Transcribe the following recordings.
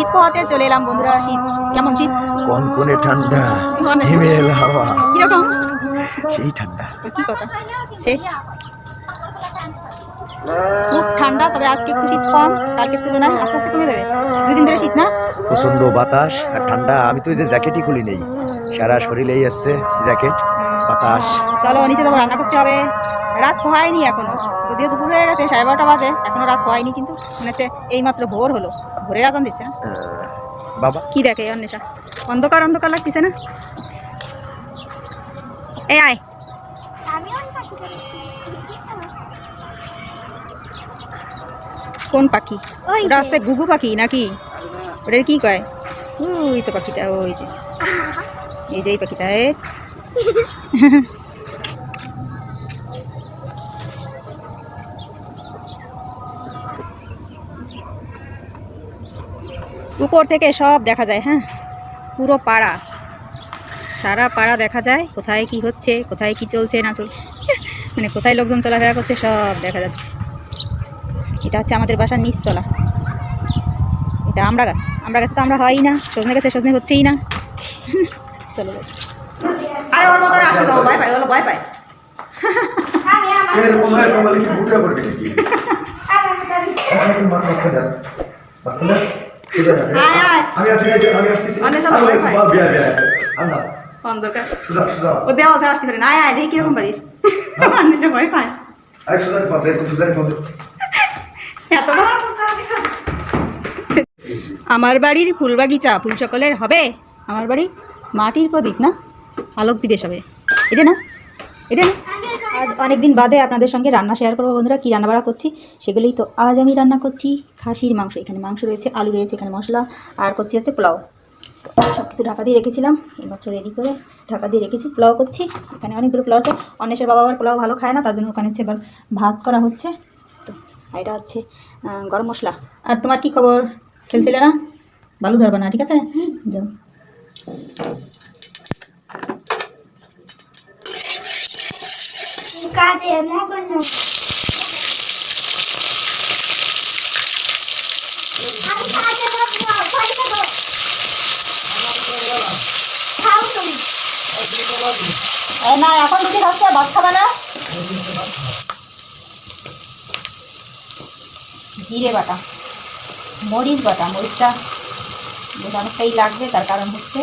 শীত পোহাতে চলে এলাম বন্ধুরা। শীত কেমন? শীত কনকনে ঠান্ডা, হিমেল হাওয়া, কিরকম? সেই ঠান্ডা। কি কথা, সেই খুব ঠান্ডা, তবে আজকে একটু শীত কম, কালকের তুলনায় আস্তে আস্তে কমে যাবে। দুদিন ধরে শীত না, প্রচন্ড বাতাস আর ঠান্ডা। আমি তো এই যে জ্যাকেটই খুলি নেই, সারা শরীরেই আসছে জ্যাকেট, বাতাস। চলো নিচে যাবো, রান্না করতে হবে। রাত পোহায়নি এখনো, যদিও দুপুর হয়ে গেছে, 12:30 বাজে, এখনো রাত পোহায়নি, কিন্তু মনে হচ্ছে এইমাত্র ভোর হলো। ভোরের আজান দিচ্ছে না? বাবা কি দেখে অন্বেষা? অন্ধকার অন্ধকার লাগতেছে না? এই আয়, কোন পাখি? ওটা হচ্ছে ঘুঘু পাখি নাকি? ওটার কি কয়? ওই তো পাখিটা, ওই যে এই পাখিটা। উপর থেকে সব দেখা যায়, হ্যাঁ, পুরো পাড়া, সারা পাড়া দেখা যায়। কোথায় কি হচ্ছে, কোথায় কি চলছে না চলছে, মানে কোথায় লোকজন চলাফেরা করছে সব দেখা যাচ্ছে। এটা হচ্ছে আমাদের বাসার নিচতলা। এটা আমরা গাছ, আমরা গাছে তো আমরা হয়ই না, সজনে গাছে সজনে হচ্ছেই না। চলো আরে ওর মতো আসতে দাও, ভয় পায়, ওগুলো ভয় পায়। ও দেওয়া আসতে পারে না, আয় দেখি কিরকম পারিস। ভয় পায় এত। আমার বাড়ির ফুল বাগিচা ফুল সকলের হবে। আমার বাড়ি মাটির প্রদীপ না, আলোক দিবে সবে। এটা না, এটা না। আজ অনেক দিন বাদে আপনাদের সঙ্গে রান্না শেয়ার করবো বন্ধুরা। কী রান্না বাড়া করছি সেগুলোই তো আজ আমি রান্না করছি। খাসির মাংস, এখানে মাংস রয়েছে, আলু রয়েছে, এখানে মশলা, আর করছি হচ্ছে পোলাও। সব কিছু ঢাকা দিয়ে রেখেছিলাম, এইমাত্র রেডি করে ঢাকা দিয়ে রেখেছি। পোলাও করছি, এখানে অনেকগুলো পোলাও আছে। অন্বেষের বাবা আবার পোলাও ভালো খায় না, তার জন্য ওখানে হচ্ছে এবার ভাত করা হচ্ছে। তো এটা হচ্ছে গরম মশলা। আর তোমার কি খবর? খেলছিলে না? বালু ধরবা না, ঠিক আছে? যাও। কাজে লাগবে না। না এখন রুটি খাচ্ছে, ভাত খাবে না। জিরে বাটা, মরিচ বাটা, মরিচটা বেশ অনেকটাই লাগবে, তার কারণ হচ্ছে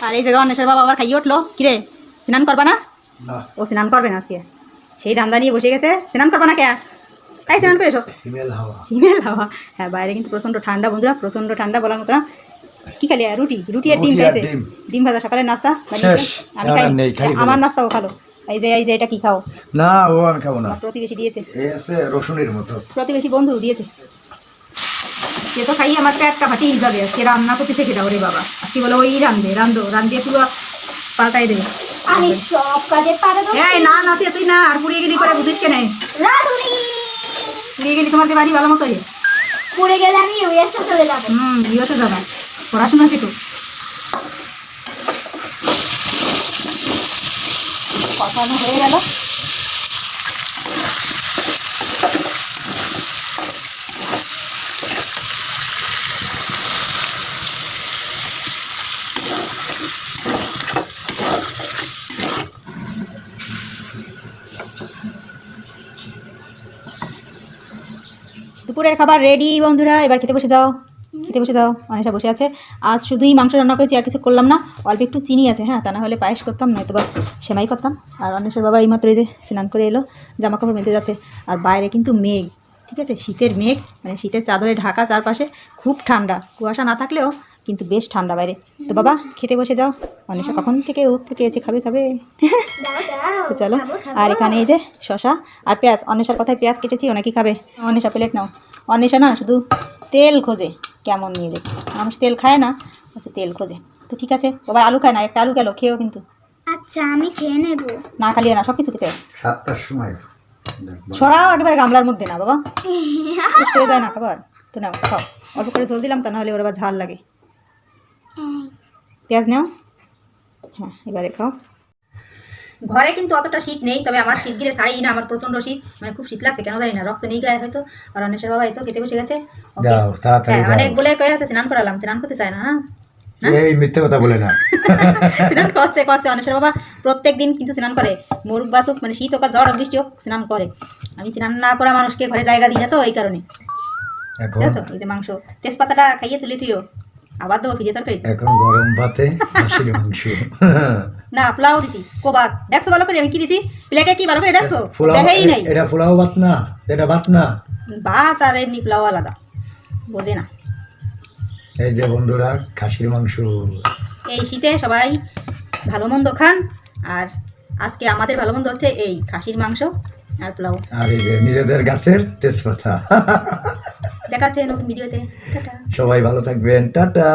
আর এই জায়গায় অন্বেষের বাবা আবার খাইয়ে উঠলো। কিরে, স্নান করবা না? ও স্নান করবে না আজকে, সেই ধান্দা নিয়ে বসে গেছে। স্নান করবা না কে? তাই স্নান করে এসো। হিমেল হাওয়া, হিমেল হাওয়া। হ্যাঁ, বাইরে কিন্তু প্রচণ্ড ঠান্ডা বন্ধুরা, প্রচণ্ড ঠান্ডা বলার মতো না। কী খালি? রুটি আর ডিম খাইছে। ডিম ভাজা সকালের নাস্তা বানিয়েছে। আমি খাই, আমার নাস্তাও খালো। এই যে এটা কি খাও? না ও আমি খাবো না, প্রতিবেশী দিয়েছে, রসুনের মতো প্রতিবেশী বন্ধু দিয়েছে। সে তো খাই আমার পেটটা ফাটিয়ে যাবে। আজকে রান্না করতে শিখে দাও রে বাবা। আজকে বলে ওই রান্ধে পুরো পাল্টাই দেবে। আমি সব কাজে পারবো। এই না নাতি তুই না, আর পুড়িয়ে গেলি করে বুঝিস কেন? রাধুনি পুড়িয়ে গেলি তোমাদের বাড়ি ভালো মতো। পড়ে গেলে আমি ইউএসএ চলে যাবো। ইউএসএ যাবে, পড়াশোনা শিখো। কষানো হয়ে গেল। দুপুরের খাবার রেডি বন্ধুরা, এবার খেতে বসে যাও, খেতে বসে যাও। অনেকটা বসে আছে। আজ শুধুই মাংস রান্না করেছি, আর কিছু করলাম না। অল্প একটু চিনি আছে, হ্যাঁ, তা না হলে পায়েস করতাম, নয়তো বা সেমাই করতাম। আর অন্বেষের বাবা এইমাত্র এই যে স্নান করে এলো, জামা কাপড় মেলতে যাচ্ছে। আর বাইরে কিন্তু মেঘ, ঠিক আছে, শীতের মেঘ, মানে শীতের চাদরে ঢাকা চারপাশে। খুব ঠান্ডা, কুয়াশা না থাকলেও কিন্তু বেশ ঠান্ডা বাইরে। তো বাবা খেতে বসে যাও। অন্বেষা কখন থেকে খেয়েছে, খাবে তো চলো। আর এখানে এই যে শশা আর পেঁয়াজ, অন্বেষার কথায় পেঁয়াজ কেটেছি, অনেকেই খাবে। অন্বেষা প্লেট নাও। অন্বেষা না শুধু তেল খোঁজে, কেমন নিয়ে যায়। মানুষ তেল খায় না, আচ্ছা তেল খোঁজে। তো ঠিক আছে, আবার আলু খায় না, একটা আলু গেল, খেয়েও কিন্তু আচ্ছা আমি খেয়ে নেব। না খালি না সব কিছু খেতে হয়। 7টার সময় সরাও একেবারে গামলার মধ্যে না বাবা, নষ্ট হয়ে যায় না খাবার। তো নাও খাও, অল্প করে ঝোল দিলাম, তা নাহলে ওর আবার ঝাল লাগে। পেঁয়াজ নাও, হ্যাঁ এবারে খাও। ঘরে কিন্তু অতটা শীত নেই, তবে আমার শীত গিরে ছাড়েই না, আমার প্রচণ্ড শীত, মানে খুব শীত লাগছে কেন জানি না, রক্ত নেই গায়ে হয়তো। আর অন্বেষের বাবা এই তো খেতে বসে গেছে। ওকে। দাও, তাড়াতাড়ি হ্যাঁ, দাও। অনেক বলে কয়ে আছে স্নান করালাম, স্নান করতে চায় না। এই মিথ্যে কথা বলে না। স্নান করছে করছে অনেষের বাবা প্রত্যেক দিন কিন্তু স্নান করে, মুরুখ বাসুক মানে শীত হোক আর ঝড় হোক বৃষ্টি হোক স্নান করে। আমি স্নান না করা মানুষকে ঘরে জায়গা দিই না, তো এই কারণে। এখন বুঝেছো? এই যে মাংস তেজপাতাটা খাইয়ে তুলে থিও, আবার দেবো ফিরে তরকারি। এখন গরম ভাতে খাসির মাংস। না পোলাও দিছি, কোবাত দেখছো ভালো করে আমি কি দিছি প্লেটে, কি ভালো করে দেখছো? পোলাও, দেখেই নাই। এটা পোলাও ভাত না, এটা ভাত না। ভাত আর এমনি পোলাও আলাদা, বোঝে না। এই যে বন্ধুরা খাসির মাংস। এই শীতে সবাই ভালো মন্দ খান, আর আজকে আমাদের ভালো মন্দ হচ্ছে এই খাসির মাংস আর পোলাও। আর এই যে নিজেদের গাছের তেজপাতা। দেখা হচ্ছে নতুন ভিডিওতে। টাটা। সবাই ভালো থাকবেন, টাটা।